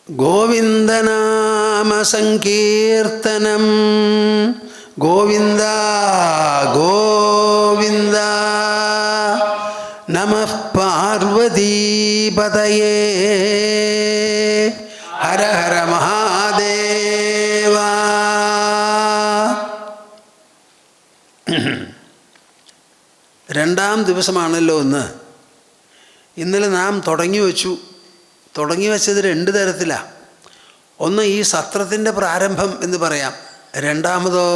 ഗോവിന്ദനാമ സങ്കീർത്തനം. ഗോവിന്ദ ഗോവിന്ദ. നമഃ പാർവതീപതയേ. ഹര ഹര മഹാദേവ. രണ്ടാം ദിവസമാണല്ലോ ഇന്ന്. ഇന്നലെ നാം തുടങ്ങി വച്ചത് രണ്ട് തരത്തിലാണ്. ഒന്ന് ഈ സത്രത്തിൻ്റെ പ്രാരംഭം എന്ന് പറയാം. രണ്ടാമതോ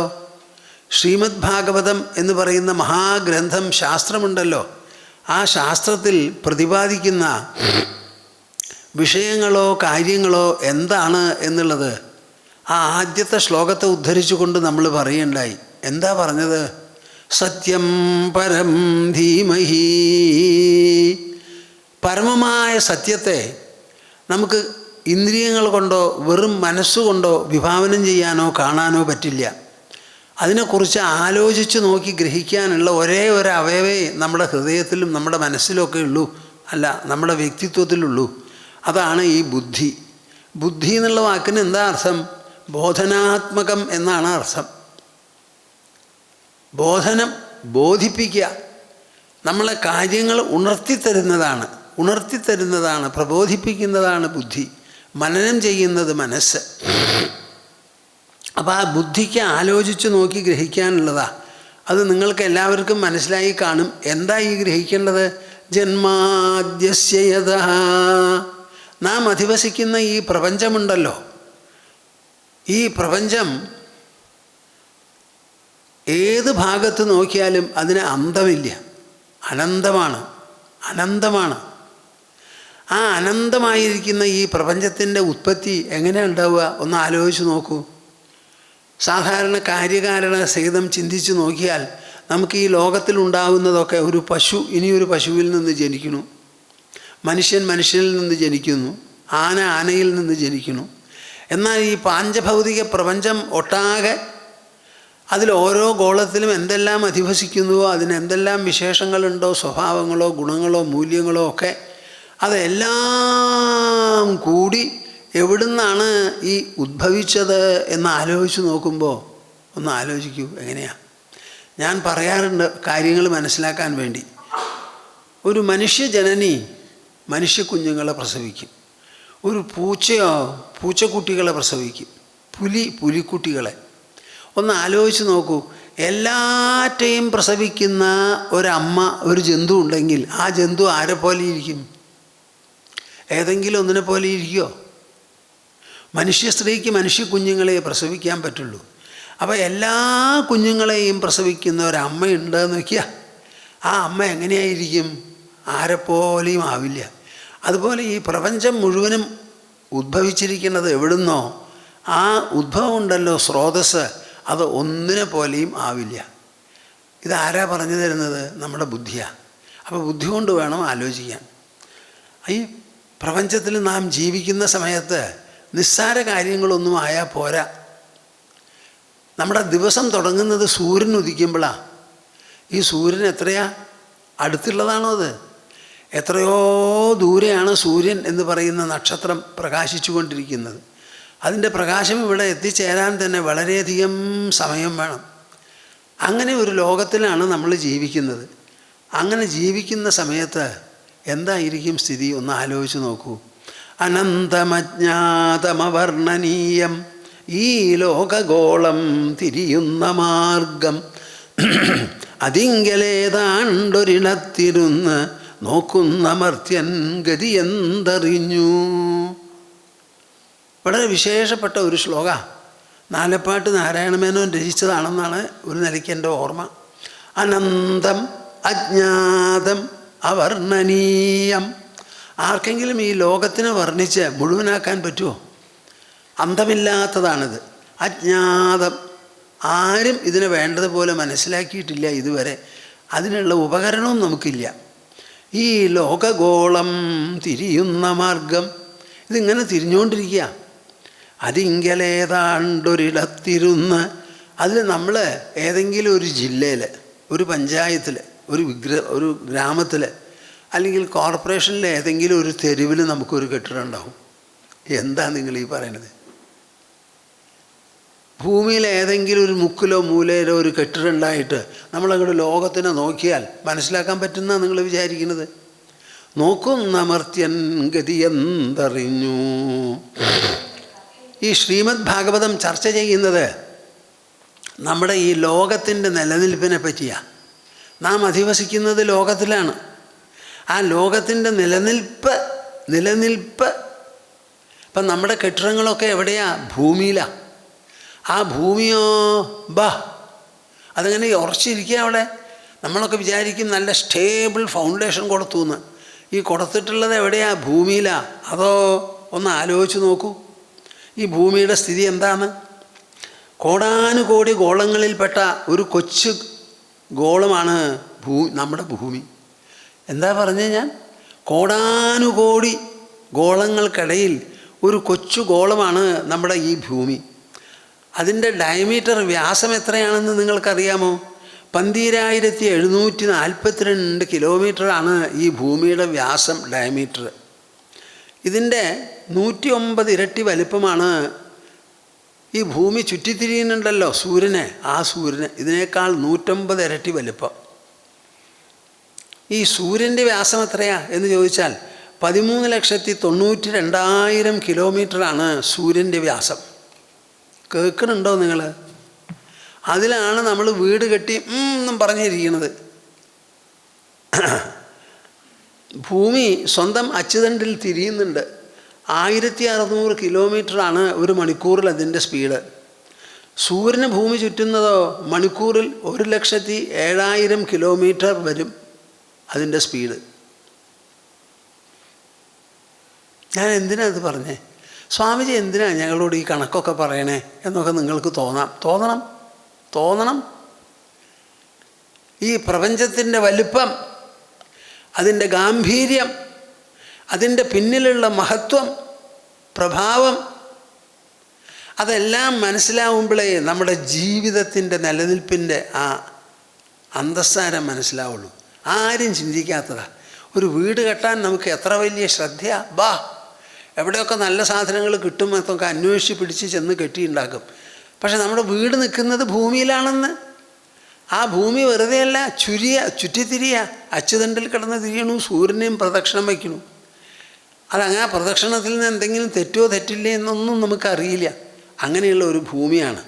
ശ്രീമദ് ഭാഗവതം എന്ന് പറയുന്ന മഹാഗ്രന്ഥം, ശാസ്ത്രമുണ്ടല്ലോ, ആ ശാസ്ത്രത്തിൽ പ്രതിപാദിക്കുന്ന വിഷയങ്ങളോ കാര്യങ്ങളോ എന്താണ് എന്നുള്ളത് ആ ആദ്യത്തെ ശ്ലോകത്തെ ഉദ്ധരിച്ചുകൊണ്ട് നമ്മൾ പറയുണ്ടായി. എന്താ പറഞ്ഞത്? സത്യം പരം ധീമഹി. പരമമായ സത്യത്തെ നമുക്ക് ഇന്ദ്രിയങ്ങൾ കൊണ്ടോ വെറും മനസ്സുകൊണ്ടോ വിഭാവനം ചെയ്യാനോ കാണാനോ പറ്റില്ല. അതിനെക്കുറിച്ച് ആലോചിച്ച് നോക്കി ഗ്രഹിക്കാനുള്ള ഒരേ ഒരു അവയവേ നമ്മുടെ ഹൃദയത്തിലും നമ്മുടെ മനസ്സിലൊക്കെ ഉള്ളൂ, അല്ല നമ്മുടെ വ്യക്തിത്വത്തിലുള്ളൂ. അതാണ് ഈ ബുദ്ധി. ബുദ്ധി എന്നുള്ള വാക്കിന് എന്താ അർത്ഥം? ബോധനാത്മകം എന്നാണ് അർത്ഥം. ബോധനം, ബോധിപ്പിക്കുക, നമ്മളെ കാര്യങ്ങൾ ഉണർത്തിത്തരുന്നതാണ്, പ്രബോധിപ്പിക്കുന്നതാണ് ബുദ്ധി. മനനം ചെയ്യുന്നത് മനസ്സ്. അപ്പോൾ ആ ബുദ്ധിക്ക് ആലോചിച്ച് നോക്കി ഗ്രഹിക്കാനുള്ളതാണ്. അത് നിങ്ങൾക്ക് എല്ലാവർക്കും മനസ്സിലായി കാണും. എന്താ ഈ ഗ്രഹിക്കേണ്ടത്? ജന്മാദ്യസ്യ യതഃ. നാം അധിവസിക്കുന്ന ഈ പ്രപഞ്ചമുണ്ടല്ലോ, ഈ പ്രപഞ്ചം ഏത് ഭാഗത്ത് നോക്കിയാലും അതിന് അന്തമില്ല, അനന്തമാണ്. ആ അനന്തമായിരിക്കുന്ന ഈ പ്രപഞ്ചത്തിൻ്റെ ഉത്പത്തി എങ്ങനെയാണ് ഉണ്ടാവുക? ഒന്ന് ആലോചിച്ച് നോക്കൂ. സാധാരണ കാര്യകാരണ സഹിതം ചിന്തിച്ച് നോക്കിയാൽ നമുക്ക് ഈ ലോകത്തിലുണ്ടാകുന്നതൊക്കെ, ഒരു പശു ഇനിയൊരു പശുവിൽ നിന്ന് ജനിക്കുന്നു, മനുഷ്യനിൽ നിന്ന് ജനിക്കുന്നു, ആനയിൽ നിന്ന് ജനിക്കുന്നു. എന്നാൽ ഈ പാഞ്ചഭൗതിക പ്രപഞ്ചം ഒട്ടാകെ, അതിൽ ഓരോ ഗോളത്തിലും എന്തെല്ലാം അധിവസിക്കുന്നുവോ, അതിന് എന്തെല്ലാം വിശേഷങ്ങളുണ്ടോ, സ്വഭാവങ്ങളോ ഗുണങ്ങളോ മൂല്യങ്ങളോ ഒക്കെ, അതെല്ലാം കൂടി എവിടുന്നാണ് ഈ ഉദ്ഭവിച്ചത് എന്ന് ആലോചിച്ച് നോക്കുമ്പോൾ, ഒന്ന് ആലോചിക്കൂ എങ്ങനെയാണ്. ഞാൻ പറയാറുണ്ട് കാര്യങ്ങൾ മനസ്സിലാക്കാൻ വേണ്ടി. ഒരു മനുഷ്യജനനി മനുഷ്യക്കുഞ്ഞുങ്ങളെ പ്രസവിക്കും, ഒരു പൂച്ചക്കുട്ടികളെ പ്രസവിക്കും, പുലിക്കുട്ടികളെ. ഒന്ന് ആലോചിച്ച് നോക്കൂ. എല്ലാറ്റെയും പ്രസവിക്കുന്ന ഒരമ്മ, ഒരു ജന്തു ഉണ്ടെങ്കിൽ ആ ജന്തു ആരെ പോലെ ഇരിക്കും? ഏതെങ്കിലും ഒന്നിനെ പോലെ ഇരിക്കുമോ? മനുഷ്യ സ്ത്രീക്ക് മനുഷ്യ കുഞ്ഞുങ്ങളെ പ്രസവിക്കാൻ പറ്റുള്ളൂ. അപ്പോൾ എല്ലാ കുഞ്ഞുങ്ങളെയും പ്രസവിക്കുന്ന ഒരമ്മയുണ്ടെന്ന് വയ്ക്കുക. ആ അമ്മ എങ്ങനെയായിരിക്കും? ആരെപ്പോലെയും ആവില്ല. അതുപോലെ ഈ പ്രപഞ്ചം മുഴുവനും ഉദ്ഭവിച്ചിരിക്കുന്നത് എവിടുന്നോ, ആ ഉദ്ഭവം ഉണ്ടല്ലോ, സ്രോതസ്സ്, അത് ഒന്നിനെ പോലെയും ആവില്ല. ഇതാരാ പറഞ്ഞു തരുന്നത്? നമ്മുടെ ബുദ്ധിയാണ്. അപ്പോൾ ബുദ്ധി കൊണ്ട് വേണം ആലോചിക്കാൻ. ഈ പ്രപഞ്ചത്തിൽ നാം ജീവിക്കുന്ന സമയത്ത് നിസ്സാര കാര്യങ്ങളൊന്നും ആയാൽ പോരാ. നമ്മുടെ ദിവസം തുടങ്ങുന്നത് സൂര്യൻ ഉദിക്കുമ്പോഴാണ്. ഈ സൂര്യൻ എത്രയാ അടുത്തുള്ളതാണോ? അത് എത്രയോ ദൂരെയാണ് സൂര്യൻ എന്ന് പറയുന്ന നക്ഷത്രം പ്രകാശിച്ചു കൊണ്ടിരിക്കുന്നത്. അതിൻ്റെ പ്രകാശം ഇവിടെ എത്തിച്ചേരാൻ തന്നെ വളരെയധികം സമയം വേണം. അങ്ങനെ ഒരു ലോകത്തിലാണ് നമ്മൾ ജീവിക്കുന്നത്. അങ്ങനെ ജീവിക്കുന്ന സമയത്ത് എന്തായിരിക്കും സ്ഥിതി? ഒന്ന് ആലോചിച്ച് നോക്കൂ. അനന്തമജ്ഞാതമവർണ്ണനീയം ഈ ലോകഗോളം തിരിയുന്ന മാർഗം അതിങ്കലേതാണ്ടൊരിടത്തിരുന്ന് നോക്കുന്ന മർത്യൻ ഗതിയെന്തറിഞ്ഞു. വളരെ വിശേഷപ്പെട്ട ഒരു ശ്ലോക. നാലപ്പാട്ട് നാരായണമേനോൻ രചിച്ചതാണെന്നാണ് ഒരു നിലയ്ക്ക് എൻ്റെ ഓർമ്മ. അനന്തം അജ്ഞാതം അവർണ്ണനീയം. ആർക്കെങ്കിലും ഈ ലോകത്തിനെ വർണ്ണിച്ച് മുഴുവനാക്കാൻ പറ്റുമോ? അന്തമില്ലാത്തതാണിത്. അജ്ഞാതം, ആരും ഇതിനെ വേണ്ടതുപോലെ മനസ്സിലാക്കിയിട്ടില്ല ഇതുവരെ. അതിനുള്ള ഉപകരണവും നമുക്കില്ല. ഈ ലോകഗോളം തിരിയുന്ന മാർഗം, ഇതിങ്ങനെ തിരിഞ്ഞുകൊണ്ടിരിക്കുക. അതിങ്കലേതാണ്ടൊരിടത്തിരുന്ന്, അതിൽ നമ്മൾ ഏതെങ്കിലും ഒരു ജില്ലയിൽ, ഒരു പഞ്ചായത്തിൽ, ഒരു ഗ്രാമത്തിൽ, അല്ലെങ്കിൽ കോർപ്പറേഷനിലെ ഏതെങ്കിലും ഒരു തെരുവിൽ നമുക്കൊരു കെട്ടിടം ഉണ്ടാവും. എന്താ നിങ്ങൾ ഈ പറയണത്? ഭൂമിയിൽ ഏതെങ്കിലും ഒരു മുക്കിലോ മൂലയിലോ ഒരു കെട്ടിടമുണ്ടായിട്ട് നമ്മളങ്ങോട്ട് ലോകത്തിനെ നോക്കിയാൽ മനസ്സിലാക്കാൻ പറ്റുന്ന നിങ്ങൾ വിചാരിക്കുന്നത്? നോക്കുന്നമർത്യൻ ഗതിയെന്തറിഞ്ഞു. ഈ ശ്രീമദ് ഭാഗവതം ചർച്ച ചെയ്യുന്നത് നമ്മുടെ ഈ ലോകത്തിൻ്റെ നിലനിൽപ്പിനെ പറ്റിയാണ്. നാം അധിവസിക്കുന്നത് ലോകത്തിലാണ്. ആ ലോകത്തിൻ്റെ നിലനിൽപ്പ് ഇപ്പം നമ്മുടെ കെട്ടിടങ്ങളൊക്കെ എവിടെയാണ്? ഭൂമിയിലാണ്. ആ ഭൂമിയോ അതങ്ങനെ ഉറച്ചിരിക്കുക അവിടെ. നമ്മളൊക്കെ വിചാരിക്കും നല്ല സ്റ്റേബിൾ ഫൗണ്ടേഷൻ കൊടുത്തു എന്ന്. ഈ കൊടുത്തിട്ടുള്ളത് എവിടെയാണ്? ഭൂമിയിലാണ്. അതോ ഒന്ന് ആലോചിച്ച് നോക്കൂ, ഈ ഭൂമിയുടെ സ്ഥിതി എന്താണ്? കോടാനുകോടി ഗോളങ്ങളിൽപ്പെട്ട ഒരു കൊച്ചു ഗോളമാണ് നമ്മുടെ ഭൂമി. എന്താ പറഞ്ഞേ ഞാൻ? കോടാനുകോടി ഗോളങ്ങൾക്കിടയിൽ ഒരു കൊച്ചു ഗോളമാണ് നമ്മുടെ ഈ ഭൂമി. അതിൻ്റെ ഡയമീറ്റർ, വ്യാസം എത്രയാണെന്ന് നിങ്ങൾക്കറിയാമോ? 12,742 കിലോമീറ്ററാണ് ഈ ഭൂമിയുടെ വ്യാസം, ഡയമീറ്റർ. ഇതിൻ്റെ 109 ഇരട്ടി വലിപ്പമാണ് ഈ ഭൂമി ചുറ്റിത്തിരിയുന്നുണ്ടല്ലോ സൂര്യനെ. ആ സൂര്യന് ഇതിനേക്കാൾ 109 ഇരട്ടി വലിപ്പം. ഈ സൂര്യൻ്റെ വ്യാസം എത്രയാ എന്ന് ചോദിച്ചാൽ 13,92,000 കിലോമീറ്ററാണ് സൂര്യൻ്റെ വ്യാസം. കേൾക്കുന്നുണ്ടോ നിങ്ങൾ? അതിലാണ് നമ്മൾ വീട് കെട്ടി എന്നും പറഞ്ഞിരിക്കുന്നത്. ഭൂമി സ്വന്തം അച്ചുതണ്ടിൽ തിരിയുന്നുണ്ട്. 1600 കിലോമീറ്ററാണ് ഒരു മണിക്കൂറിൽ അതിൻ്റെ സ്പീഡ്. സൂര്യന് ഭൂമി ചുറ്റുന്നതോ മണിക്കൂറിൽ 1,07,000 കിലോമീറ്റർ വരും അതിൻ്റെ സ്പീഡ്. ഞാൻ എന്തിനാ ഇത് പറഞ്ഞേ? സ്വാമിജി എന്തിനാണ് ഞങ്ങളോട് ഈ കണക്കൊക്കെ പറയണേ എന്നൊക്കെ നിങ്ങൾക്ക് തോന്നണം. ഈ പ്രപഞ്ചത്തിൻ്റെ വലിപ്പം, അതിൻ്റെ ഗാംഭീര്യം, അതിൻ്റെ പിന്നിലുള്ള മഹത്വം, പ്രഭാവം, അതെല്ലാം മനസ്സിലാവുമ്പോഴേ നമ്മുടെ ജീവിതത്തിൻ്റെ നിലനിൽപ്പിൻ്റെ ആ അന്തസ്സാരം മനസ്സിലാവുള്ളൂ. ആരും ചിന്തിക്കാത്തതാ. ഒരു വീട് കെട്ടാൻ നമുക്ക് എത്ര വലിയ ശ്രദ്ധയാ. എവിടെയൊക്കെ നല്ല സാധനങ്ങൾ കിട്ടും എന്നൊക്കെ അന്വേഷിച്ച് പിടിച്ച് ചെന്ന് കെട്ടിയുണ്ടാക്കും. പക്ഷെ നമ്മുടെ വീട് നിൽക്കുന്നത് ഭൂമിയിലാണെന്ന്. ആ ഭൂമി വെറുതെയല്ല, ചുറ്റിത്തിരിയ അച്ചുതണ്ടിൽ കിടന്ന് തിരിയണു, സൂര്യനെയും പ്രദക്ഷിണം വയ്ക്കണു. അതങ്ങനെ പ്രദക്ഷിണത്തിൽ നിന്ന് എന്തെങ്കിലും തെറ്റോ തെറ്റില്ലേ എന്നൊന്നും നമുക്കറിയില്ല. അങ്ങനെയുള്ള ഒരു ഭൂമിയാണ്.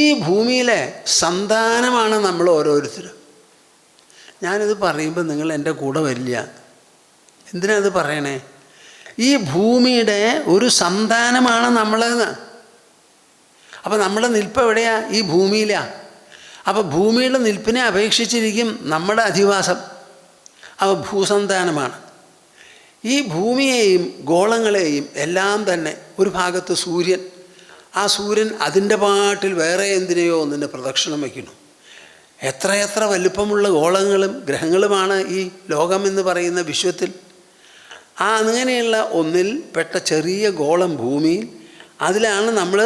ഈ ഭൂമിയിലെ സന്താനമാണ് നമ്മൾ ഓരോരുത്തരും. ഞാനിത് പറയുമ്പോൾ നിങ്ങൾ എൻ്റെ കൂടെ വരില്ല. എന്തിനാ ഇത് പറയണേ? ഈ ഭൂമിയുടെ ഒരു സന്താനമാണ് നമ്മളെന്ന്. അപ്പം നമ്മുടെ നിൽപ്പ് എവിടെയാ? ഈ ഭൂമിയിലാണ്. അപ്പം ഭൂമിയുടെ നിൽപ്പിനെ അപേക്ഷിച്ചിരിക്കും നമ്മുടെ അധിവാസം. അവ ഭൂസന്താനമാണ്. ഈ ഭൂമിയെയും ഗോളങ്ങളെയും എല്ലാം തന്നെ ഒരു ഭാഗത്ത് സൂര്യൻ, ആ സൂര്യൻ അതിൻ്റെ പാട്ടിൽ വേറെ എന്തിനെയോ ഒന്നിൻ്റെ പ്രദക്ഷിണം വയ്ക്കുന്നു. എത്രയെത്ര വലിപ്പമുള്ള ഗോളങ്ങളും ഗ്രഹങ്ങളുമാണ് ഈ ലോകമെന്ന് പറയുന്ന വിശ്വത്തിൽ. അങ്ങനെയുള്ള ഒന്നിൽ പെട്ട ചെറിയ ഗോളം ഭൂമിയിൽ, അതിലാണ് നമ്മൾ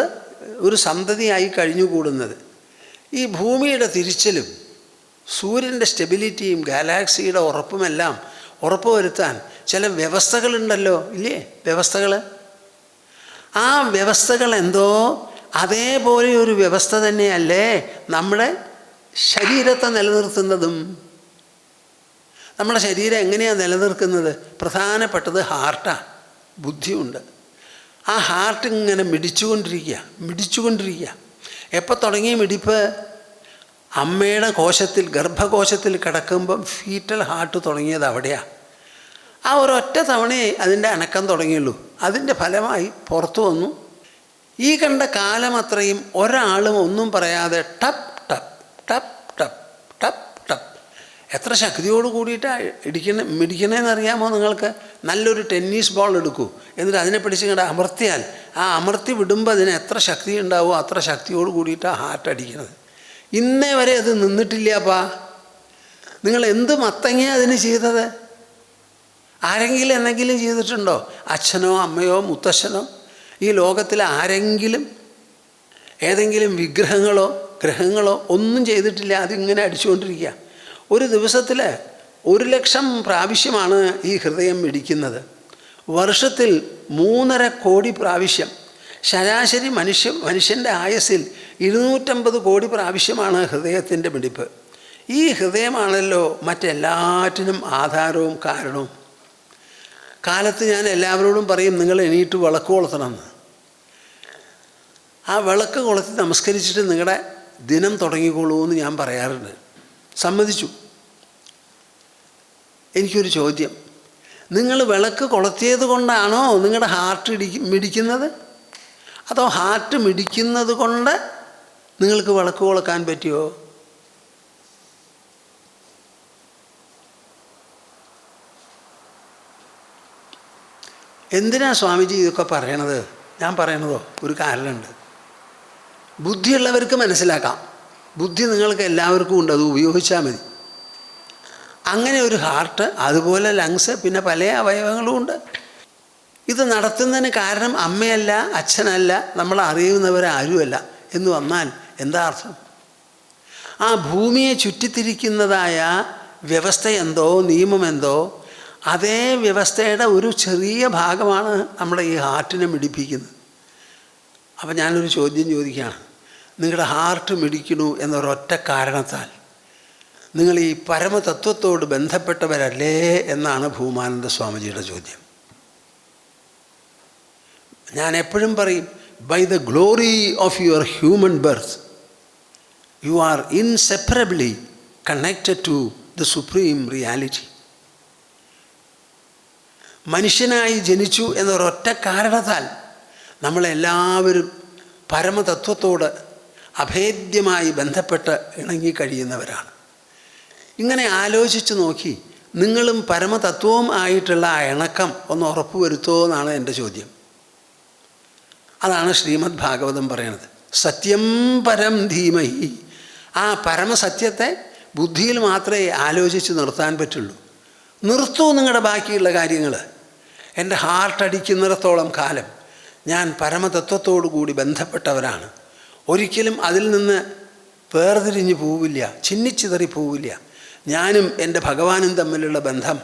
ഒരു സന്തതിയായി കഴിഞ്ഞുകൂടുന്നത്. ഈ ഭൂമിയുടെ തിരിച്ചലും സൂര്യൻ്റെ സ്റ്റെബിലിറ്റിയും ഗാലാക്സിയുടെ ഉറപ്പുമെല്ലാം ഉറപ്പുവരുത്താൻ ചില വ്യവസ്ഥകളുണ്ടല്ലോ, ഇല്ലേ? വ്യവസ്ഥകൾ. ആ വ്യവസ്ഥകൾ എന്തോ അതേപോലെ ഒരു വ്യവസ്ഥ തന്നെയല്ലേ നമ്മുടെ ശരീരത്തെ നിലനിർത്തുന്നതും. നമ്മുടെ ശരീരം എങ്ങനെയാണ് നിലനിർത്തുന്നത്? പ്രധാനപ്പെട്ടത് ഹാർട്ടാണ്. ബുദ്ധിയുണ്ട്. ആ ഹാർട്ട് ഇങ്ങനെ മിടിച്ചുകൊണ്ടിരിക്കുക. എപ്പോൾ തുടങ്ങിയ മിടിപ്പ്? അമ്മയുടെ കോശത്തിൽ, ഗർഭകോശത്തിൽ കിടക്കുമ്പം ഫീറ്റൽ ഹാർട്ട് തുടങ്ങിയത് അവിടെയാണ്. ആ ഒരൊറ്റ തവണയേ അതിൻ്റെ അനക്കം തുടങ്ങിയുള്ളൂ. അതിൻ്റെ ഫലമായി പുറത്തു വന്നു. ഈ കണ്ട കാലം അത്രയും ഒരാളും ഒന്നും പറയാതെ ടപ്പ് ടപ്പ് ടപ്പ് ടപ്പ് ടപ്പ് ടപ്പ്. എത്ര ശക്തിയോട് കൂടിയിട്ടാണ് മിടിക്കണേന്നറിയാമോ നിങ്ങൾക്ക്? നല്ലൊരു ടെന്നീസ് ബോൾ എടുക്കൂ, എന്നിട്ട് അതിനെ പിടിച്ചിങ്ങോട്ട് അമർത്തിയാൽ ആ അമർത്തി വിടുമ്പോൾ അതിന് എത്ര ശക്തി ഉണ്ടാവുമോ അത്ര ശക്തിയോട് കൂടിയിട്ടാണ് ഹാർട്ട് അടിക്കുന്നത്. ഇന്നേ വരെ അത് നിന്നിട്ടില്ലപ്പാ. നിങ്ങൾ എന്ത് മത്തങ്ങ അതിന് ചെയ്തത്? ആരെങ്കിലും എന്തെങ്കിലും ചെയ്തിട്ടുണ്ടോ? അച്ഛനോ അമ്മയോ മുത്തശ്ശനോ ഈ ലോകത്തിൽ ആരെങ്കിലും ഏതെങ്കിലും വിഗ്രഹങ്ങളോ ഗ്രഹങ്ങളോ ഒന്നും ചെയ്തിട്ടില്ല. അതിങ്ങനെ അടിച്ചുകൊണ്ടിരിക്കുക. ഒരു ദിവസത്തിൽ 1,00,000 പ്രാവശ്യമാണ് ഈ ഹൃദയം മിടിക്കുന്നത്. വർഷത്തിൽ 3.5 കോടി പ്രാവശ്യം, ശരാശരി മനുഷ്യൻ്റെ ആയുസ്സിൽ 250 കോടി പ്രാവശ്യമാണ് ഹൃദയത്തിൻ്റെ മിടിപ്പ്. ഈ ഹൃദയമാണല്ലോ മറ്റെല്ലാറ്റിനും ആധാരവും കാരണവും. കാലത്ത് ഞാൻ എല്ലാവരോടും പറയും, നിങ്ങൾ എണീറ്റ് വിളക്ക് കൊളുത്തണമെന്ന്. ആ വിളക്ക് കൊളുത്തി നമസ്കരിച്ചിട്ട് നിങ്ങളുടെ ദിനം തുടങ്ങിക്കോളൂ എന്ന് ഞാൻ പറയാറുണ്ട്. സമ്മതിച്ചു. എനിക്കൊരു ചോദ്യം, നിങ്ങൾ വിളക്ക് കൊളുത്തിയത് കൊണ്ടാണോ നിങ്ങളുടെ ഹാർട്ട് മിടിക്കുന്നത്? അതോ ഹാർട്ട് മിടിക്കുന്നത് കൊണ്ട് നിങ്ങൾക്ക് വിളക്ക് കൊളുക്കാൻ പറ്റിയോ? എന്തിനാ സ്വാമിജി ഇതൊക്കെ പറയണത്? ഞാൻ പറയണതോ ഒരു കാരണമുണ്ട്. ബുദ്ധിയുള്ളവർക്ക് മനസ്സിലാക്കാം. ബുദ്ധി നിങ്ങൾക്ക് എല്ലാവർക്കും ഉണ്ട്, അത് ഉപയോഗിച്ചാൽ മതി. അങ്ങനെ ഒരു ഹാർട്ട്, അതുപോലെ ലങ്സ്, പിന്നെ പല അവയവങ്ങളും ഉണ്ട്. ഇത് നടത്തുന്നതിന് കാരണം അമ്മയല്ല, അച്ഛനല്ല, നമ്മൾ അറിയുന്നവരാരുമല്ല എന്ന് വന്നാൽ എന്താ അർത്ഥം? ആ ഭൂമിയെ ചുറ്റിത്തിരിക്കുന്നതായ വ്യവസ്ഥയെന്തോ നിയമമെന്തോ, അതേ വ്യവസ്ഥയുടെ ഒരു ചെറിയ ഭാഗമാണ് നമ്മുടെ ഈ ഹാർട്ടിനെ മിടിപ്പിക്കുന്നത്. അപ്പം ഞാനൊരു ചോദ്യം ചോദിക്കുകയാണ്, നിങ്ങളുടെ ഹാർട്ട് മിടിക്കണു എന്നൊരൊറ്റ കാരണത്താൽ നിങ്ങൾ ഈ പരമതത്വത്തോട് ബന്ധപ്പെട്ടവരല്ലേ എന്നാണ് ഭൂമാനന്ദ സ്വാമിജിയുടെ ചോദ്യം. ഞാൻ എപ്പോഴും പറയും, by the glory of your human birth you are inseparably connected to the supreme reality. മനുഷ്യനായി ജനിച്ചു എന്നൊരൊറ്റ കാരണത്താൽ നമ്മളെല്ലാവരും പരമതത്വത്തോട് അഭേദ്യമായി ബന്ധപ്പെട്ട് ഇണങ്ങിക്കഴിയുന്നവരാണ്. ഇങ്ങനെ ആലോചിച്ച് നോക്കി നിങ്ങളും പരമതത്വവും ആയിട്ടുള്ള ആ ഇണക്കം ഒന്ന് ഉറപ്പുവരുത്തുമോ എന്നാണ് എൻ്റെ ചോദ്യം. അതാണ് ശ്രീമദ് ഭാഗവതം പറയണത്. സത്യം പരം ധീമഹി. ആ പരമസത്യത്തെ ബുദ്ധിയിൽ മാത്രമേ ആലോചിച്ച് നിർത്താൻ പറ്റുള്ളൂ. നിർത്തൂ നിങ്ങളുടെ ബാക്കിയുള്ള കാര്യങ്ങൾ. എൻ്റെ ഹാർട്ട് അടിക്കുന്നിടത്തോളം കാലം ഞാൻ പരമതത്വത്തോടു കൂടി ബന്ധപ്പെട്ടവരാണ്. ഒരിക്കലും അതിൽ നിന്ന് വേർതിരിഞ്ഞു പോവില്ല, ചിന്നിച്ചിതറി പോവില്ല. ഞാനും എൻ്റെ ഭഗവാനും തമ്മിലുള്ള ബന്ധം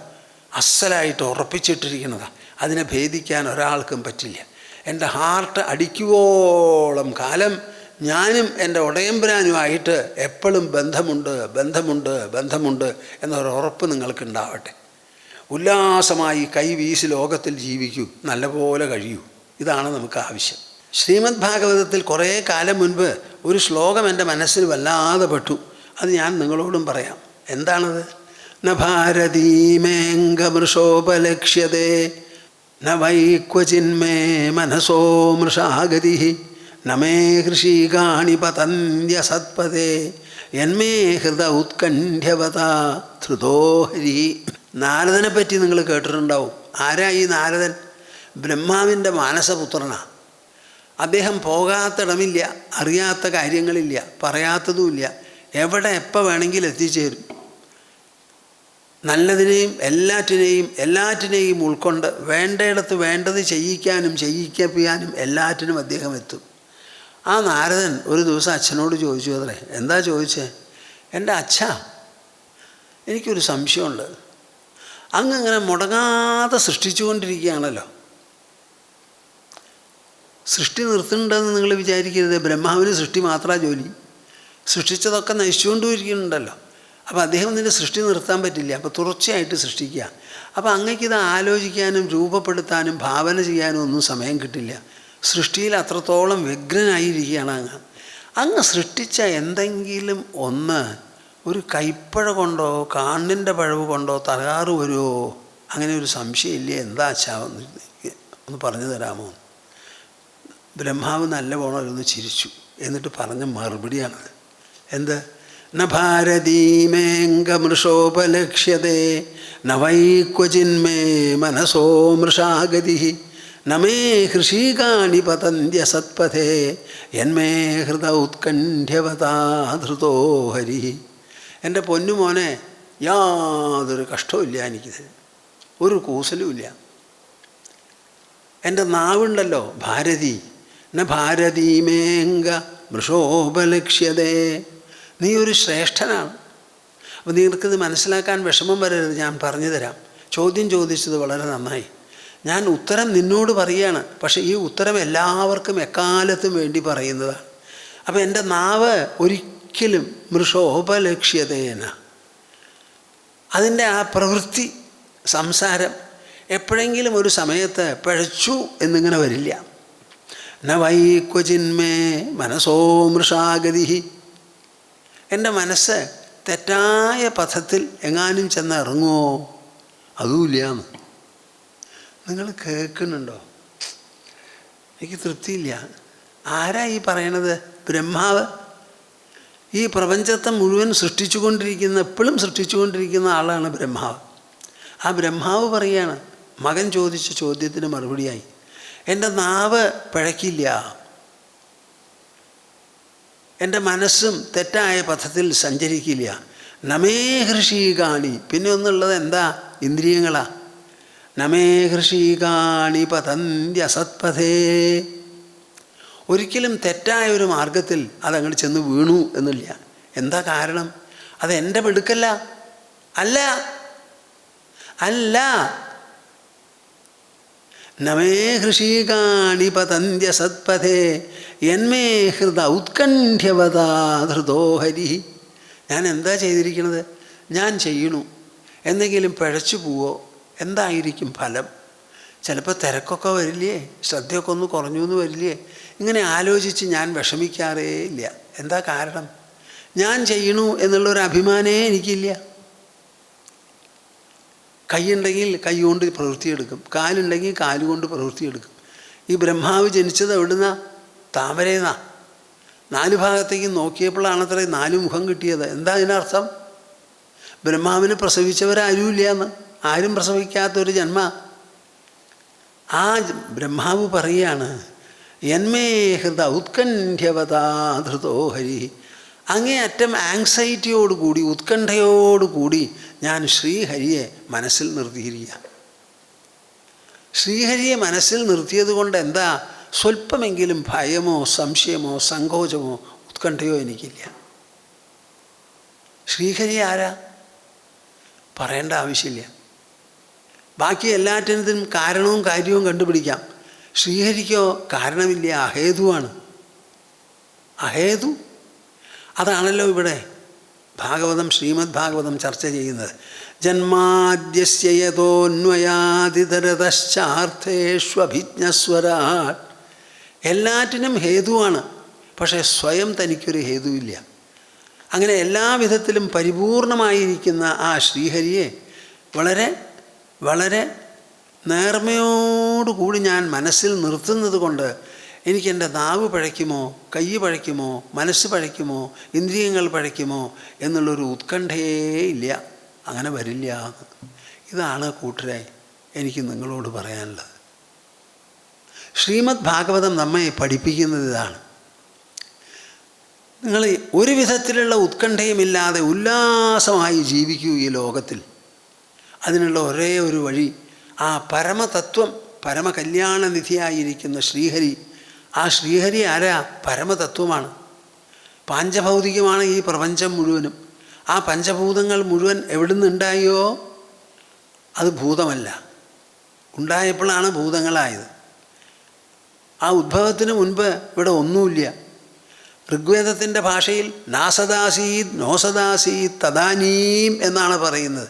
അസ്സലായിട്ട് ഉറപ്പിച്ചിട്ടിരിക്കുന്നതാണ്. അതിനെ ഭേദിക്കാൻ ഒരാൾക്കും പറ്റില്ല. എൻ്റെ ഹാർട്ട് അടിക്കുവോളം കാലം ഞാനും എൻ്റെ ഉടയമ്പരാനുമായിട്ട് എപ്പോഴും ബന്ധമുണ്ട് എന്നൊരുറപ്പ് നിങ്ങൾക്കുണ്ടാവട്ടെ. ഉല്ലാസമായി കൈവീശി ലോകത്തിൽ ജീവിക്കൂ, നല്ലപോലെ കഴിയൂ. ഇതാണ് നമുക്ക് ആവശ്യം. ശ്രീമദ് ഭാഗവതത്തിൽ കുറേ കാലം മുൻപ് ഒരു ശ്ലോകം എൻ്റെ മനസ്സിൽ വല്ലാതെ പെട്ടു. അത് ഞാൻ നിങ്ങളോടും പറയാം. എന്താണത്? ന ഭാരതീമേംഗമൃഷോപലക്ഷ്യതേ ന വൈ ക്വചിന്മേ മനസോ മൃഷാഗതി നമേ ഹൃഷീകാണി പതന്യ സത്പദേ യന്മേ ഹൃദ ഉത്കണ്ഠ്യവതാ ധൃതോ ഹരി. നാരദനെ പറ്റി നിങ്ങൾ കേട്ടിട്ടുണ്ടാവും. ആരാ ഈ നാരദൻ? ബ്രഹ്മാവിൻ്റെ മാനസപുത്രനാണ്. അദ്ദേഹം പോകാത്തിടമില്ല, അറിയാത്ത കാര്യങ്ങളില്ല, പറയാത്തതുമില്ല. എവിടെ എപ്പോൾ വേണമെങ്കിലും എത്തിച്ചേരും. നല്ലതിനെയും എല്ലാറ്റിനെയും ഉൾക്കൊണ്ട് വേണ്ടയിടത്ത് വേണ്ടത് ചെയ്യിക്കാനും എല്ലാറ്റിനും അദ്ദേഹം എത്തും. ആ നാരദൻ ഒരു ദിവസം അച്ഛനോട് ചോദിച്ചു അത്രേ. എന്താ ചോദിച്ചേ? എൻ്റെ അച്ഛാ, എനിക്കൊരു സംശയമുണ്ട്. അങ്ങനെ മുടങ്ങാതെ സൃഷ്ടിച്ചുകൊണ്ടിരിക്കുകയാണല്ലോ. സൃഷ്ടി നിർത്തുന്നുണ്ടെന്ന് നിങ്ങൾ വിചാരിക്കരുത്. ബ്രഹ്മാവിന് സൃഷ്ടി മാത്രമാണ് ജോലി. സൃഷ്ടിച്ചതൊക്കെ നശിച്ചുകൊണ്ടിരിക്കുന്നുണ്ടല്ലോ. അപ്പോൾ അദ്ദേഹം ഇതിൻ്റെ സൃഷ്ടി നിർത്താൻ പറ്റില്ല. അപ്പോൾ തുടർച്ചയായിട്ട് സൃഷ്ടിക്കുക. അപ്പോൾ അങ്ങക്കിത് ആലോചിക്കാനും രൂപപ്പെടുത്താനും ഭാവന ചെയ്യാനും ഒന്നും സമയം കിട്ടില്ല. സൃഷ്ടിയിൽ അത്രത്തോളം വ്യഗ്രനായിരിക്കുകയാണ് അങ്ങ് സൃഷ്ടിച്ച എന്തെങ്കിലും ഒന്ന് ഒരു കൈപ്പഴ കൊണ്ടോ കാണിൻ്റെ പഴവ് കൊണ്ടോ തകരാറ് വരുമോ? അങ്ങനെ ഒരു സംശയമില്ലേ? എന്താ അച്ഛാ ഒന്ന് പറഞ്ഞു തരാമോ? ബ്രഹ്മാവ് നല്ല പോണൊന്ന് ചിരിച്ചു. എന്നിട്ട് പറഞ്ഞ മറുപടിയാണത്. എന്ത്? ന ഭാരതീമേംഗമൃഷോപലക്ഷ്യതേ ന വൈ ക്വചിന്മേ മനസോ മൃഷാഗതി നമേ ഹൃഷീകാണി പതന്യ സത്പഥേ യന്മേ ഹൃദ ഉത്കണ്ഠ്യവതാ ധൃതോ ഹരി. എൻ്റെ പൊന്നുമോനെ, യാതൊരു കഷ്ടവുമില്ല എനിക്കിത്, ഒരു കൂസലുമില്ല. എൻ്റെ നാവുണ്ടല്ലോ ഭാരതി. ന ഭാരതീമേംഗ മൃഷോപലക്ഷ്യതേ. നീ ഒരു ശ്രേഷ്ഠനാണ്. അപ്പോൾ നിനക്കിത് മനസ്സിലാക്കാൻ വിഷമം വരരുത്, ഞാൻ പറഞ്ഞു തരാം. ചോദ്യം ചോദിച്ചത് വളരെ നന്നായി. ഞാൻ ഉത്തരം നിന്നോട് പറയുകയാണ്. പക്ഷേ ഈ ഉത്തരം എല്ലാവർക്കും എക്കാലത്തും വേണ്ടി പറയുന്നതാണ്. അപ്പോൾ എൻ്റെ നാവ് ഒരിക്കലും മൃഷോപലക്ഷ്യതേന, അതിൻ്റെ ആ പ്രവൃത്തി സംസാരം എപ്പോഴെങ്കിലും ഒരു സമയത്ത് പിഴച്ചു എന്നിങ്ങനെ വരില്ല. ന വൈ ക്വചിന്മേ മനസോ മൃഷാഗതി, എൻ്റെ മനസ്സ് തെറ്റായ പഥത്തിൽ എങ്ങാനും ചെന്ന് ഇറങ്ങുമോ, അതുമില്ലാന്ന്. നിങ്ങൾ കേൾക്കുന്നുണ്ടോ? എനിക്ക് തൃപ്തിയില്ല. ആരാ ഈ പറയണത്? ബ്രഹ്മാവ്. ഈ പ്രപഞ്ചത്തെ മുഴുവൻ സൃഷ്ടിച്ചുകൊണ്ടിരിക്കുന്ന, എപ്പോഴും സൃഷ്ടിച്ചുകൊണ്ടിരിക്കുന്ന ആളാണ് ബ്രഹ്മാവ്. ആ ബ്രഹ്മാവ് പറയാണ്, മകൻ ചോദിച്ച ചോദ്യത്തിന് മറുപടിയായി, എൻ്റെ നാവ് പിഴക്കില്ല, എൻ്റെ മനസ്സും തെറ്റായ പഥത്തിൽ സഞ്ചരിക്കില്ല. നമേ ഹൃഷീകാണി, പിന്നെ ഒന്നുള്ളത് എന്താ? ഇന്ദ്രിയങ്ങളാ. നമേ ഹൃഷീകാണി പതന്ത്യസത്പഥേ, ഒരിക്കലും തെറ്റായ ഒരു മാർഗത്തിൽ അതങ്ങോട്ട് ചെന്ന് വീണു എന്നില്ല. എന്താ കാരണം? അത് എൻ്റെ മിടുക്കല്ല, അല്ല അല്ല. നമേ ഹൃഷീകാണി പതന്ത്യസത്പഥേ യന്മേ ഹൃദ ഉത്കണ്ഠ്യവതാ ധൃതോ ഹരി. ഞാൻ എന്താ ചെയ്തിരിക്കുന്നത്? ഞാൻ ചെയ്യണു, എന്തെങ്കിലും പിഴച്ചു പോവോ, എന്തായിരിക്കും ഫലം? ചിലപ്പോൾ തിരക്കൊക്കെ വരില്ലേ, ശ്രദ്ധയൊക്കെ ഒന്ന് കുറഞ്ഞു എന്ന് വരില്ലേ? ഇങ്ങനെ ആലോചിച്ച് ഞാൻ വിഷമിക്കാറേ ഇല്ല. എന്താ കാരണം? ഞാൻ ചെയ്യണു എന്നുള്ളൊരു അഭിമാനമേ എനിക്കില്ല. കൈയുണ്ടെങ്കിൽ കൈ കൊണ്ട് പ്രവൃത്തിയെടുക്കും, കാലുണ്ടെങ്കിൽ കാലുകൊണ്ട് പ്രവൃത്തിയെടുക്കും. ഈ ബ്രഹ്മാവ് ജനിച്ചത് എവിടുന്നാ? താമരേന്നാ. 4 ഭാഗത്തേക്കും നോക്കിയപ്പോഴാണത്ര 4 മുഖം കിട്ടിയത്. എന്താ അതിനർത്ഥം? ബ്രഹ്മാവിനെ പ്രസവിച്ചവരാരുമില്ല എന്ന്, ആരും പ്രസവിക്കാത്തൊരു ജന്മ. ആ ബ്രഹ്മാവ് പറയാണ്, യന്മേ ഹൃദ ഉത്കണ്ഠ്യവതാ ധൃതോ ഹരി. അങ്ങേയറ്റം ആങ്സൈറ്റിയോടുകൂടി, ഉത്കണ്ഠയോടുകൂടി ഞാൻ ശ്രീഹരിയെ മനസ്സിൽ നിർത്തിയിരിക്കുക. ശ്രീഹരിയെ മനസ്സിൽ നിർത്തിയത് കൊണ്ട് എന്താ? സ്വല്പമെങ്കിലും ഭയമോ സംശയമോ സങ്കോചമോ ഉത്കണ്ഠയോ എനിക്കില്ല. ശ്രീഹരി ആരാ? പറയേണ്ട ആവശ്യമില്ല. ബാക്കി എല്ലാറ്റിനും കാരണവും കാര്യവും കണ്ടുപിടിക്കാം. ശ്രീഹരിക്കോ കാരണമില്ല, അഹേതുവാണ്. അഹേതു. അതാണല്ലോ ഇവിടെ ഭാഗവതം, ശ്രീമദ് ഭാഗവതം ചർച്ച ചെയ്യുന്നത്. ജന്മാദ്യസ്യ യതോന്വയാദിതരതശ്ചാർത്ഥേഷ്വഭിജ്ഞസ്വരാട്. എല്ലാറ്റിനും ഹേതുവാണ്, പക്ഷേ സ്വയം തനിക്കൊരു ഹേതുവില്ല. അങ്ങനെ എല്ലാവിധത്തിലും പരിപൂർണമായിരിക്കുന്ന ആ ശ്രീഹരിയെ വളരെ വളരെ നേർമയോടുകൂടി ഞാൻ മനസ്സിൽ നിർത്തുന്നത് കൊണ്ട് എനിക്കെൻ്റെ നാവ് പഴയ്ക്കുമോ, കൈ പഴയ്ക്കുമോ, മനസ്സ് പഴയ്ക്കുമോ, ഇന്ദ്രിയങ്ങൾ പഴയ്ക്കുമോ എന്നുള്ളൊരു ഉത്കണ്ഠയേ ഇല്ല. അങ്ങനെ വരില്ല. ഇതാണ് കൂട്ടരെ എനിക്ക് നിങ്ങളോട് പറയാനുള്ളത്. ശ്രീമദ് ഭാഗവതം നമ്മെ പഠിപ്പിക്കുന്നത് ഇതാണ്. നിങ്ങൾ ഒരു വിധത്തിലുള്ള ഉത്കണ്ഠയുമില്ലാതെ ഉല്ലാസമായി ജീവിക്കൂ ഈ ലോകത്തിൽ. അതിനുള്ള ഒരേ ഒരു വഴി ആ പരമതത്വം, പരമകല്യാണനിധിയായിരിക്കുന്ന ശ്രീഹരി. ആ ശ്രീഹരി ആരാ? പരമതത്വമാണ്. പാഞ്ചഭൗതികമാണ് ഈ പ്രപഞ്ചം മുഴുവനും. ആ പഞ്ചഭൂതങ്ങൾ മുഴുവൻ എവിടുന്നുണ്ടായോ? അത് ഭൂതമല്ല, ഉണ്ടായപ്പോഴാണ് ഭൂതങ്ങളായത്. ആ ഉദ്ഭവത്തിന് മുൻപ് ഇവിടെ ഒന്നുമില്ല. ഋഗ്വേദത്തിൻ്റെ ഭാഷയിൽ നാസദാസീത് നോസദാസീത് തദാനീം എന്നാണ് പറയുന്നത്.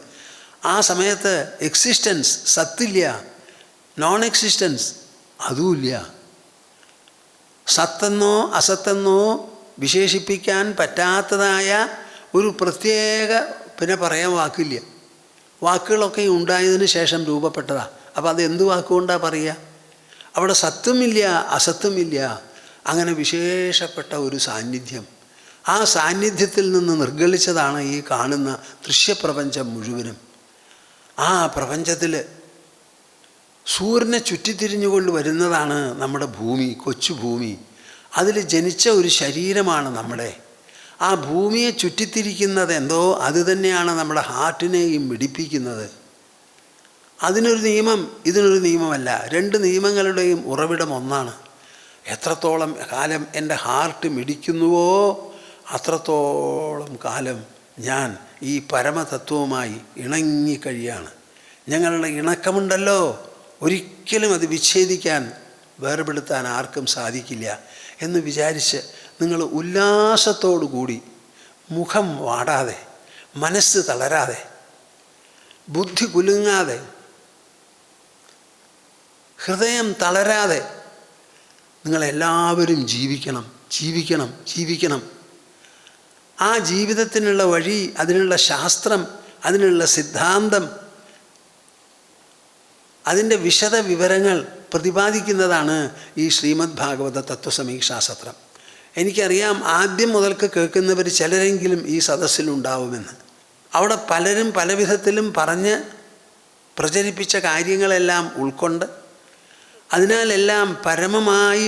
ആ സമയത്ത് എക്സിസ്റ്റൻസ്, സത്തില്ല, നോൺ എക്സിസ്റ്റൻസ് അതുമില്ല. സത്തെന്നോ അസത്തെന്നോ വിശേഷിപ്പിക്കാൻ പറ്റാത്തതായ ഒരു പ്രത്യേക, പിന്നെ പറയാൻ വാക്കില്ല. വാക്കുകളൊക്കെ ഉണ്ടായതിന് ശേഷം രൂപപ്പെട്ടതാണ്. അപ്പോൾ അത് എന്ത് വാക്കുകൊണ്ടാണ് പറയുക? അവിടെ സത്തുമില്ല അസത്തുമില്ല, അങ്ങനെ വിശേഷപ്പെട്ട ഒരു സാന്നിധ്യം. ആ സാന്നിധ്യത്തിൽ നിന്ന് നിർഗളിച്ചതാണ് ഈ കാണുന്ന ദൃശ്യപ്രപഞ്ചം മുഴുവനും. ആ പ്രപഞ്ചത്തിൽ സൂര്യനെ ചുറ്റിത്തിരിഞ്ഞുകൊണ്ട് വരുന്നതാണ് നമ്മുടെ ഭൂമി, കൊച്ചു ഭൂമി. അതിൽ ജനിച്ച ഒരു ശരീരമാണ് നമ്മുടെ. ആ ഭൂമിയെ ചുറ്റിത്തിരിക്കുന്നത് എന്തോ അത് തന്നെയാണ് നമ്മുടെ ഹാർട്ടിനെയും മിടിപ്പിക്കുന്നത്. അതിനൊരു നിയമം, ഇതിനൊരു നിയമമല്ല. 2 നിയമങ്ങളുടെയും ഉറവിടം ഒന്നാണ്. എത്രത്തോളം കാലം എൻ്റെ ഹാർട്ട് മിടിക്കുന്നുവോ അത്രത്തോളം കാലം ഞാൻ ഈ പരമതത്വവുമായി ഇണങ്ങിക്കഴിയാണ്. ഞങ്ങളുടെ ഇണക്കമുണ്ടല്ലോ ഒരിക്കലും അത് വിച്ഛേദിക്കാൻ വേർപെടുത്താൻ ആർക്കും സാധിക്കില്ല എന്ന് വിചാരിച്ച് നിങ്ങൾ ഉല്ലാസത്തോടു കൂടി, മുഖം വാടാതെ, മനസ്സ് തളരാതെ, ബുദ്ധി കുലുങ്ങാതെ, ഹൃദയം തളരാതെ നിങ്ങളെല്ലാവരും ജീവിക്കണം, ജീവിക്കണം, ജീവിക്കണം. ആ ജീവിതത്തിനുള്ള വഴി, അതിനുള്ള ശാസ്ത്രം, അതിനുള്ള സിദ്ധാന്തം, അതിൻ്റെ വിശദ വിവരങ്ങൾ പ്രതിപാദിക്കുന്നതാണ് ഈ ശ്രീമദ് ഭാഗവത തത്വസമീക്ഷാസത്രം. എനിക്കറിയാം ആദ്യം മുതൽക്ക് കേൾക്കുന്നവർ ചിലരെങ്കിലും ഈ സദസ്സിലുണ്ടാവുമെന്ന്. അവിടെ പലരും പല വിധത്തിലും പറഞ്ഞ് പ്രചരിപ്പിച്ച കാര്യങ്ങളെല്ലാം ഉൾക്കൊണ്ട്, അതിനാലെല്ലാം പരമമായി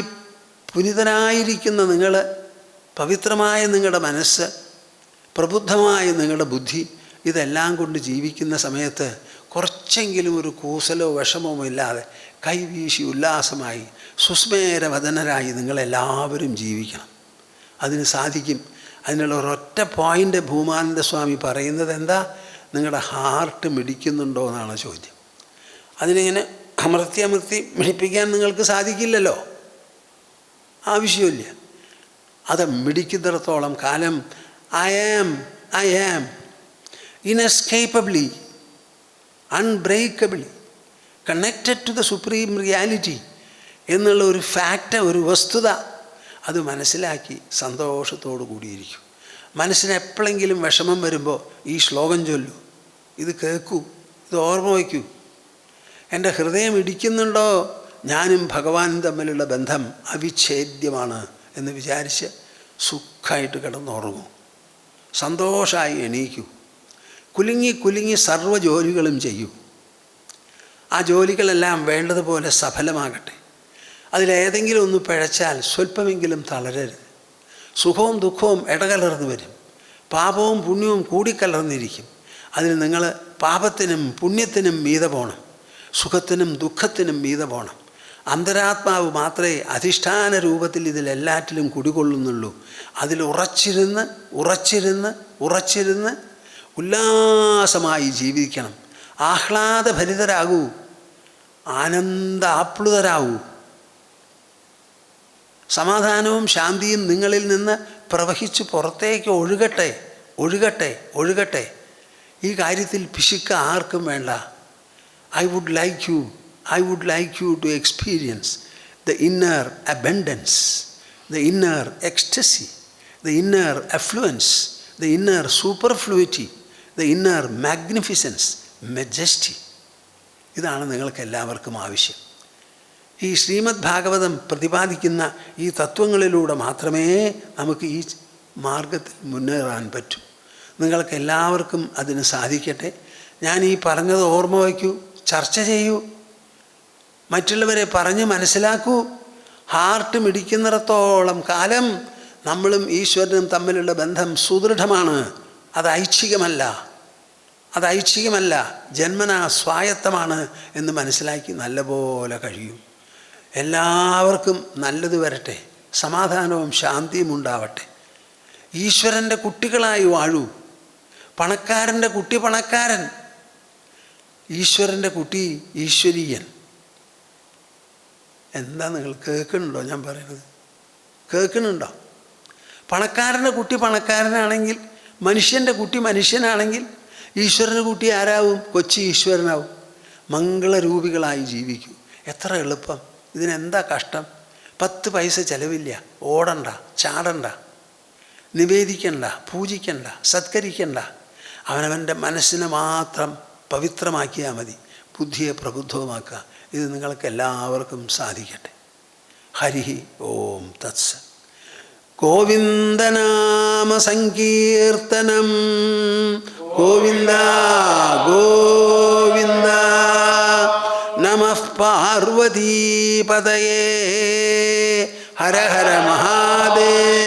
പുനിതനായിരിക്കുന്ന നിങ്ങൾ, പവിത്രമായ നിങ്ങളുടെ മനസ്സ്, പ്രബുദ്ധമായ നിങ്ങളുടെ ബുദ്ധി, ഇതെല്ലാം കൊണ്ട് ജീവിക്കുന്ന സമയത്ത് കുറച്ചെങ്കിലും ഒരു കൂസലോ വിഷമമോ ഇല്ലാതെ കൈവീശി ഉല്ലാസമായി സുസ്മേരവദനരായി നിങ്ങളെല്ലാവരും ജീവിക്കണം. അതിന് സാധിക്കും. അതിനുള്ള ഒരൊറ്റ പോയിൻ്റ് ഭൂമാനന്ദ സ്വാമി പറയുന്നത് എന്താ? നിങ്ങളുടെ ഹാർട്ട് മിടിക്കുന്നുണ്ടോ എന്നാണ് ചോദ്യം. അതിനിങ്ങനെ അമർത്തി മിടിപ്പിക്കാൻ നിങ്ങൾക്ക് സാധിക്കില്ലല്ലോ, ആവശ്യമില്ല. അത് മിടിക്കുന്നിടത്തോളം കാലം I am inescapably, unbreakably connected to the supreme reality എന്നുള്ള ഒരു ഫാക്റ്റ്, ഒരു വസ്തുത, അത് മനസ്സിലാക്കി സന്തോഷത്തോടു കൂടിയിരിക്കും. മനസ്സിന് എപ്പോഴെങ്കിലും വിഷമം വരുമ്പോൾ ഈ ശ്ലോകം ചൊല്ലൂ, ഇത് കേൾക്കൂ, ഇത് ഓർമ്മ വയ്ക്കൂ. എൻ്റെ ഹൃദയം ഇടിക്കുന്നുണ്ടോ, ഞാനും ഭഗവാനും തമ്മിലുള്ള ബന്ധം അവിച്ഛേദ്യമാണ് എന്ന് വിചാരിച്ച് സുഖമായിട്ട് കിടന്നുറങ്ങൂ, സന്തോഷമായി എണീക്കൂ, കുലുങ്ങി സർവ്വ ജോലികളും ചെയ്യൂ. ആ ജോലികളെല്ലാം വേണ്ടതുപോലെ സഫലമാകട്ടെ. അതിലേതെങ്കിലും ഒന്ന് പിഴച്ചാൽ സ്വല്പമെങ്കിലും തളരരുത്. സുഖവും ദുഃഖവും ഇടകലർന്നു വരും, പാപവും പുണ്യവും കൂടിക്കലർന്നിരിക്കും. അതിന് നിങ്ങൾ പാപത്തിനും പുണ്യത്തിനും മീതെ പോകണം, സുഖത്തിനും ദുഃഖത്തിനും മീതെ പോകണം. അന്തരാത്മാവ് മാത്രമേ അധിഷ്ഠാന രൂപത്തിൽ ഇതിലെല്ലാറ്റിലും കുടികൊള്ളുന്നുള്ളൂ. അതിൽ ഉറച്ചിരുന്ന് ഉല്ലാസമായി ജീവിക്കണം. ആഹ്ലാദഭരിതരാകൂ, ആനന്ദാപ്ലുതരാകൂ. സമാധാനവും ശാന്തിയും നിങ്ങളിൽ നിന്ന് പ്രവഹിച്ച് പുറത്തേക്ക് ഒഴുകട്ടെ. ഈ കാര്യത്തിൽ പിശുക്ക് ആർക്കും വേണ്ട. I would like you to experience the inner abundance, the inner ecstasy, the inner affluence, the inner superfluity, the inner magnificence, majesty. ഇതാണ് നിങ്ങൾക്ക് എല്ലാവർക്കും ആവശ്യം. ഈ ശ്രീമദ് ഭാഗവതം പ്രതിപാദിക്കുന്ന ഈ തത്വങ്ങളിലൂടെ മാത്രമേ നമുക്ക് ഈ മാർഗത്തിൽ മുന്നേറാൻ പറ്റൂ. നിങ്ങൾക്ക് എല്ലാവർക്കും അതിന് സാധിക്കട്ടെ. ഞാൻ ഈ പറഞ്ഞത് ഓർമ്മ വയ്ക്കൂ, ചർച്ച ചെയ്യൂ, മറ്റുള്ളവരെ പറഞ്ഞ് മനസ്സിലാക്കൂ. ഹാർട്ട് മിടിക്കുന്നിടത്തോളം കാലം നമ്മളും ഈശ്വരനും തമ്മിലുള്ള ബന്ധം സുദൃഢമാണ്. അത് ഐച്ഛികമല്ല, ജന്മനാ സ്വായത്തമാണ് എന്ന് മനസ്സിലാക്കി നല്ലപോലെ കഴിയും. എല്ലാവർക്കും നല്ലത് വരട്ടെ, സമാധാനവും ശാന്തിയും ഉണ്ടാവട്ടെ. ഈശ്വരൻ്റെ കുട്ടികളായി വാഴൂ. പണക്കാരൻ്റെ കുട്ടി പണക്കാരൻ, ഈശ്വരൻ്റെ കുട്ടി ഈശ്വരീയൻ. എന്താ നിങ്ങൾ കേൾക്കുന്നുണ്ടോ? ഞാൻ പറയുന്നത് കേൾക്കുന്നുണ്ടോ? പണക്കാരൻ്റെ കുട്ടി പണക്കാരനാണെങ്കിൽ, മനുഷ്യൻ്റെ കുട്ടി മനുഷ്യനാണെങ്കിൽ, ഈശ്വരൻ്റെ കുട്ടി ആരാവും? കൊച്ചി ഈശ്വരനാവും. മംഗളരൂപികളായി ജീവിക്കൂ. എത്ര എളുപ്പം! ഇതിനെന്താ കഷ്ടം? 10 പൈസ ചിലവില്ല. ഓടണ്ട, ചാടണ്ട, നിവേദിക്കണ്ട, പൂജിക്കണ്ട, സത്കരിക്കണ്ട. അവനവൻ്റെ മനസ്സിനെ മാത്രം പവിത്രമാക്കിയാൽ മതി, ബുദ്ധിയെ പ്രബുദ്ധവുമാക്കുക. ഇത് നിങ്ങൾക്ക് എല്ലാവർക്കും സാധിക്കട്ടെ. ഹരി ഓം തത്സ. ഗോവിന്ദനാമ സങ്കീർത്തനം. ഗോവിന്ദ ഗോവിന്ദ. നമഃ പാർവതീപതയേ. ഹര ഹര മഹാദേവ.